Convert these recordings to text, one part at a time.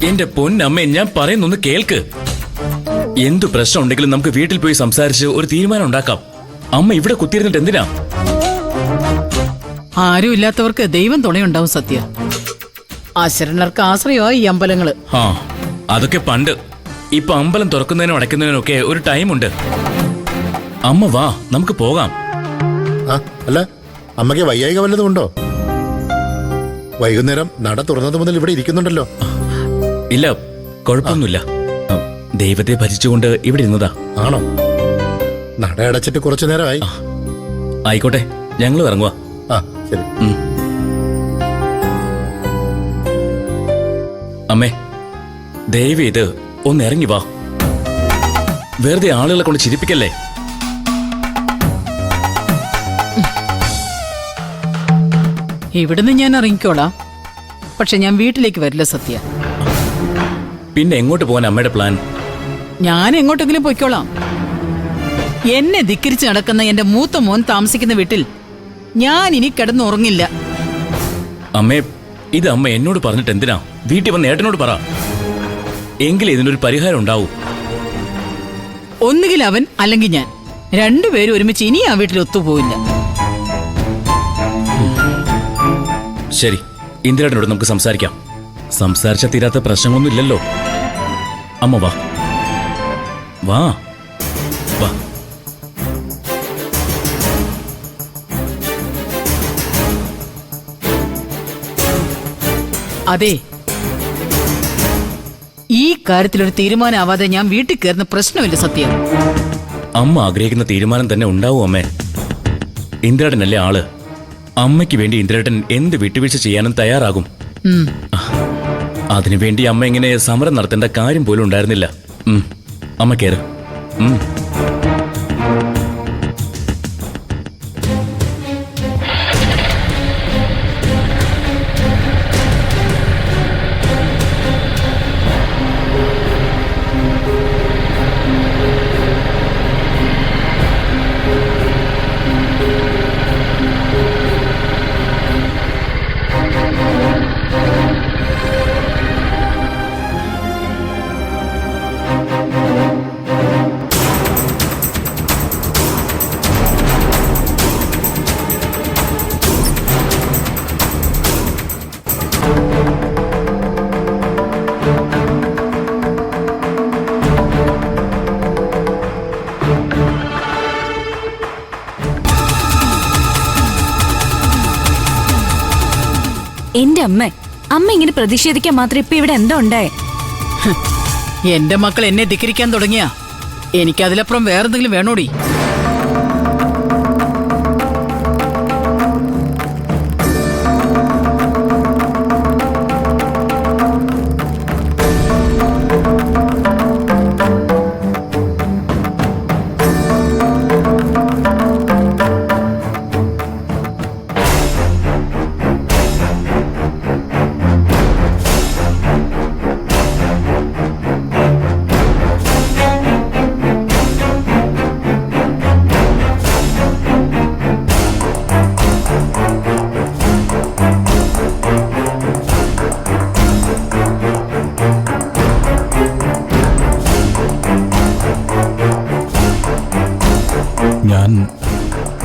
എന്റെ പൊന്നമ്മേ, ഞാൻ പറയുന്നൊന്ന് കേൾക്ക്. എന്തു പ്രശ്നം ഉണ്ടെങ്കിലും നമുക്ക് വീട്ടിൽ പോയി സംസാരിച്ച് ഒരു തീരുമാനം ഉണ്ടാക്കാം. അമ്മ ഇവിടെ കുത്തിയിരുന്നിട്ട് എന്തിനാ? ആരും ഇല്ലാത്തവർക്ക് ദൈവം തുണയുണ്ടാവും സത്യ. അശരണർക്ക് ആശ്രയമായി ഈ അമ്പലങ്ങള്. ആ, അതൊക്കെ പണ്ട്. ഇപ്പൊ അമ്പലം തുറക്കുന്നതിനും അടയ്ക്കുന്നതിനും ഒക്കെ ഒരു ടൈമുണ്ട്. അമ്മ വാ, നമുക്ക് പോകാം. അല്ല, അമ്മയ്ക്ക് വയ്യായിക വല്ലതും ഉണ്ടോ? വൈകുന്നേരം നട തുറന്നത് മുതൽ ഇവിടെ ഇരിക്കുന്നുണ്ടല്ലോ. ഇല്ല, കുഴപ്പമൊന്നുമില്ല. ദൈവത്തെ ഭജിച്ചുകൊണ്ട് ഇവിടെ ഇരുന്നതാ. ആണോ? നട അടച്ചിട്ട് കുറച്ചു നേരമായി. ആയിക്കോട്ടെ, ഞങ്ങൾ ഇറങ്ങുക. ആ, ശരി. അമ്മേ, ദയവ് ഇത് ഒന്ന് ഇറങ്ങി വാ. വെറുതെ ആളുകളെ കൊണ്ട് ചിരിപ്പിക്കല്ലേ. ഇവിടുന്ന് ഞാൻ ഇറങ്ങിക്കോളാം, പക്ഷെ ഞാൻ വീട്ടിലേക്ക് വരില്ല സത്യ. പിന്നെ എങ്ങോട്ട് പോകാൻ അമ്മയുടെ പ്ലാൻ? ഞാൻ എങ്ങോട്ടെങ്കിലും പൊയ്ക്കോളാം. എന്നെ ധിക്കരിച്ച് നടക്കുന്ന എന്റെ മൂത്ത മോൻ താമസിക്കുന്ന വീട്ടിൽ ഞാൻ ഇനി കിടന്നുറങ്ങില്ല. അമ്മേ, ഇത് അമ്മ എന്നോട് പറഞ്ഞിട്ട് എന്തിനാ? വീട്ടിൽ വന്ന് ഏട്ടനോട് പറ. എങ്കിലും ഇതിനൊരു പരിഹാരം ഉണ്ടാവൂ. ഒന്നുകിൽ അവൻ അല്ലെങ്കിൽ ഞാൻ, രണ്ടുപേരും ഒരുമിച്ച് ഇനി ആ വീട്ടിൽ ഒത്തുപോയില്ല. ശരി, ഇന്ദിരേട്ടനോട് നമുക്ക് സംസാരിക്കാം. സംസാരിച്ച തീരാത്ത പ്രശ്നങ്ങളൊന്നും ഇല്ലല്ലോ. അമ്മ വാ വാ വാ. അതെ, ഈ കാര്യത്തിലൊരു തീരുമാനമാവാതെ ഞാൻ വീട്ടിൽ കയറുന്ന പ്രശ്നമില്ല സത്യ. അമ്മ ആഗ്രഹിക്കുന്ന തീരുമാനം തന്നെ ഉണ്ടാവും അമ്മേ. ഇന്ദിരേട്ടനല്ലേ ആള്. അമ്മയ്ക്ക് വേണ്ടി ഇന്ദിരേട്ടൻ എന്ത് വിട്ടുവീഴ്ച ചെയ്യാനും തയ്യാറാകും. അതിനുവേണ്ടി അമ്മ ഇങ്ങനെ സമരം നടത്തേണ്ട കാര്യം പോലും ഉണ്ടായിരുന്നില്ല. അമ്മ കേറ്. എന്റെ അമ്മ ഇങ്ങനെ പ്രതിഷേധിക്കാൻ മാത്രം ഇപ്പൊ ഇവിടെ എന്താ ഉണ്ടായേ? എന്റെ മക്കൾ എന്നെ ധിക്കരിക്കാൻ തുടങ്ങിയ എനിക്കതിലപ്പുറം വേറെന്തെങ്കിലും വേണോടി?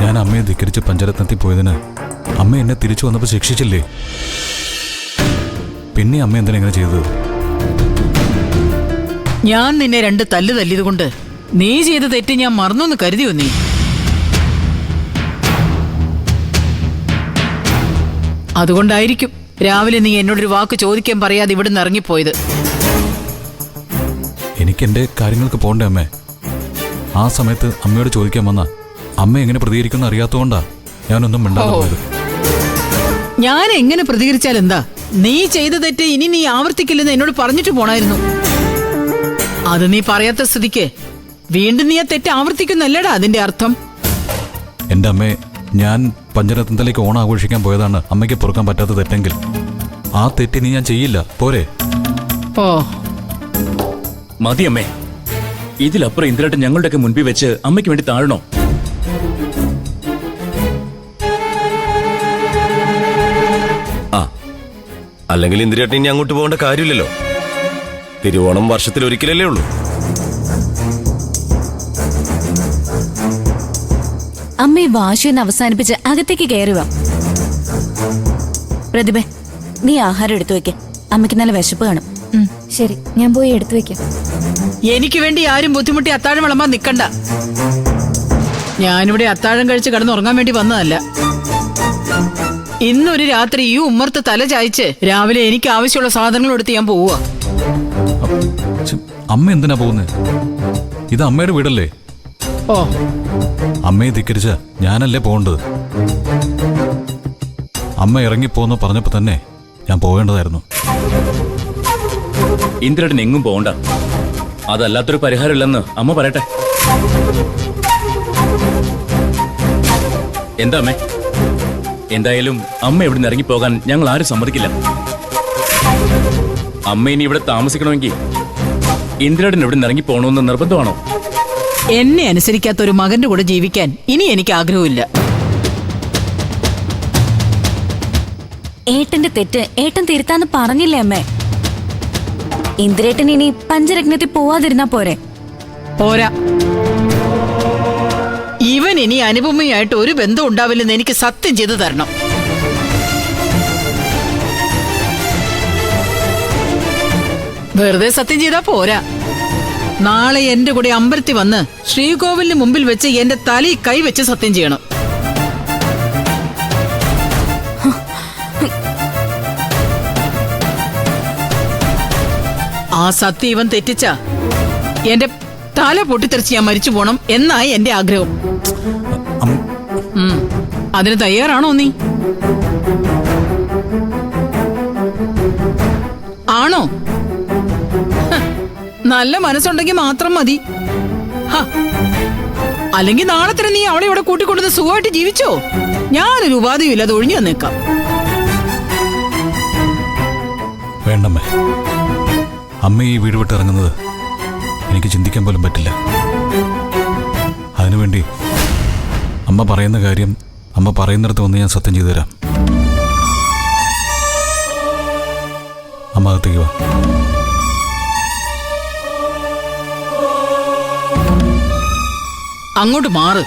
ഞാൻ അമ്മയെ ധിക്കരിച്ച് പഞ്ചരത്നത്തിൽ പോയതിന് അമ്മ എന്നെ തിരിച്ചു വന്നപ്പോൾ ശിക്ഷിച്ചില്ലേ? പിന്നെ അമ്മ എന്തിനാ ഇങ്ങനെ ചെയ്തത്? ഞാൻ നിന്നെ രണ്ട് തല്ല് തല്ലിയത് കൊണ്ട് നീ ചെയ്ത തെറ്റ് ഞാൻ മറന്നൊന്ന് കരുതിയോ നീ? അതുകൊണ്ടായിരിക്കും രാവിലെ നീ എന്നോടൊരു വാക്ക് ചോദിക്കാൻ പറയാതെ ഇവിടുന്ന് ഇറങ്ങിപ്പോയത്. എനിക്കെന്റെ കാര്യങ്ങൾക്ക് പോണ്ടേ അമ്മേ. ആ സമയത്ത് അമ്മയോട് ചോദിക്കാൻ വന്ന അമ്മ എങ്ങനെ പ്രതികരിക്കുന്ന അറിയാത്തതുകൊണ്ടാ ഞാനൊന്നും മിണ്ടാതെ പോയത്. ഞാൻ എങ്ങനെ പ്രതികരിച്ചാൽ എന്താ? നീ ചെയ്ത തെറ്റ് ഇനി നീ ആവർത്തിക്കില്ലെന്ന് എന്നോട് പറഞ്ഞിട്ട് പോണായിരുന്നു. അത് നീ പറയാത്ത സ്ഥിതിക്ക് വീണ്ടും നീ ആ തെറ്റ് ആവർത്തിക്കുന്നല്ലടാ അതിന്റെ അർത്ഥം. എന്റെ അമ്മേ, ഞാൻ പഞ്ചരത്നത്തിലേക്ക് ഓണം ആഘോഷിക്കാൻ പോയതാണ് അമ്മയ്ക്ക് പൊറുക്കാൻ പറ്റാത്ത തെറ്റെങ്കിൽ ആ തെറ്റിനി ഞാൻ ചെയ്യില്ല, പോരെ? ഓ മതി അമ്മേ. ഇതിലപ്പുറം ഇന്ദിരേട്ടൻ ഞങ്ങളുടെയൊക്കെ മുൻപിൽ വെച്ച് അമ്മയ്ക്ക് വേണ്ടി താഴണോ? അല്ലെങ്കിൽ ഇന്ദിരേട്ടൻ ഇനി അങ്ങോട്ട് പോകേണ്ട കാര്യമില്ലല്ലോ. തിരുവോണം വർഷത്തിൽ ഒരിക്കലല്ലേ ഉള്ളൂ. അമ്മ ഈ വാശിയൊന്ന് അവസാനിപ്പിച്ച് അകത്തേക്ക് കയറുക. പ്രതിഭ, നീ ആഹാരം എടുത്തു വെക്ക. അമ്മയ്ക്ക് നല്ല വിശപ്പ് കാണും. ശരി, ഞാൻ പോയി എടുത്തു വെക്കാം. എനിക്ക് വേണ്ടി ആരും ബുദ്ധിമുട്ടി അത്താഴം വിളമ്പാൻ നിക്കണ്ട. ഞാനിവിടെ അത്താഴം കഴിച്ച് കിടന്നുറങ്ങാൻ വേണ്ടി വന്നതല്ല. ഇന്നൊരു രാത്രി ഈ ഉമ്മർത്ത് തല ചായച്ച് രാവിലെ എനിക്ക് ആവശ്യമുള്ള സാധനങ്ങൾ എടുത്ത് ഞാൻ പോവുക. അമ്മ എന്തിനാ പോകുന്നത്? ഇത് അമ്മയുടെ വീടല്ലേ? ഓ, അമ്മയെ ധിക്കരിച്ച ഞാനല്ലേ പോകേണ്ടത്? അമ്മ ഇറങ്ങിപ്പോന്ന് പറഞ്ഞപ്പോ തന്നെ ഞാൻ പോകേണ്ടതായിരുന്നു. ഇന്ദിരേട്ടൻ എങ്ങും പോകണ്ട. അതല്ലാത്തൊരു പരിഹാരമില്ലെന്ന് അമ്മ പറയട്ടെ. എന്താ അമ്മേ? എന്തായാലും അമ്മ ഇവിടെ നിന്ന് ഇറങ്ങിപ്പോകാൻ ഞങ്ങൾ ആരും സമ്മതിക്കില്ല. അമ്മ ഇനി ഇവിടെ താമസിക്കണമെങ്കിൽ ഇന്ദിരേട്ടൻ ഇവിടെ നിന്ന് ഇറങ്ങിപ്പോകണമെന്ന് നിർബന്ധമാണോ? എന്നെ അനുസരിക്കാത്ത ഒരു മകന്റെ കൂടെ ജീവിക്കാൻ ഇനി എനിക്ക് ആഗ്രഹമില്ല. ഏട്ടന്റെ തെറ്റ് ഏട്ടൻ തിരുത്താന്ന് പറഞ്ഞില്ലേ അമ്മേ? ഇന്ദിരേട്ടൻ ഇനി പഞ്ചരത്നത്തിൽ പോവാതിരുന്നാ പോരെ? പോരാ. ഇവൻ ഇനി അനുപമയായിട്ട് ഒരു ബന്ധം ഉണ്ടാവില്ലെന്ന് എനിക്ക് സത്യം ചെയ്തു തരണം. വെറുതെ സത്യം ചെയ്താ പോരാ. നാളെ എന്റെ കൂടെ അമ്പലത്തിൽ വന്ന് ശ്രീകോവിലിന് മുമ്പിൽ വെച്ച് എന്റെ തലയിൽ കൈവച്ച് സത്യം ചെയ്യണം. ആ സത്യം ഇവൻ തെറ്റിച്ച എന്റെ തല പൊട്ടിത്തെറിച്ച് ഞാൻ മരിച്ചു പോണം എന്നായി എന്റെ ആഗ്രഹം. അതിന് തയ്യാറാണോ നീ? ആണോ? നല്ല മനസ്സുണ്ടെങ്കിൽ മാത്രം മതി. അല്ലെങ്കിൽ നാളെ തന്നെ നീ അവളെ ഇവിടെ കൂട്ടിക്കൊണ്ടുവന്ന് സുഖമായിട്ട് ജീവിച്ചോ. ഞാനൊരു ഉപാധിയും ഇല്ലാതെ ഒഴിഞ്ഞു വന്നേക്കാം. വേണ്ടമ്മേ, അമ്മ ഈ വീട് വിട്ടിറങ്ങുന്നത് എനിക്ക് ചിന്തിക്കാൻ പോലും പറ്റില്ല. അതിനുവേണ്ടി അമ്മ പറയുന്ന കാര്യം അമ്മ പറയുന്നിടത്ത് വന്ന് ഞാൻ സത്യം ചെയ്തു തരാം. അമ്മ അകത്തേക്ക് വാ. അങ്ങോട്ട് മാറ്.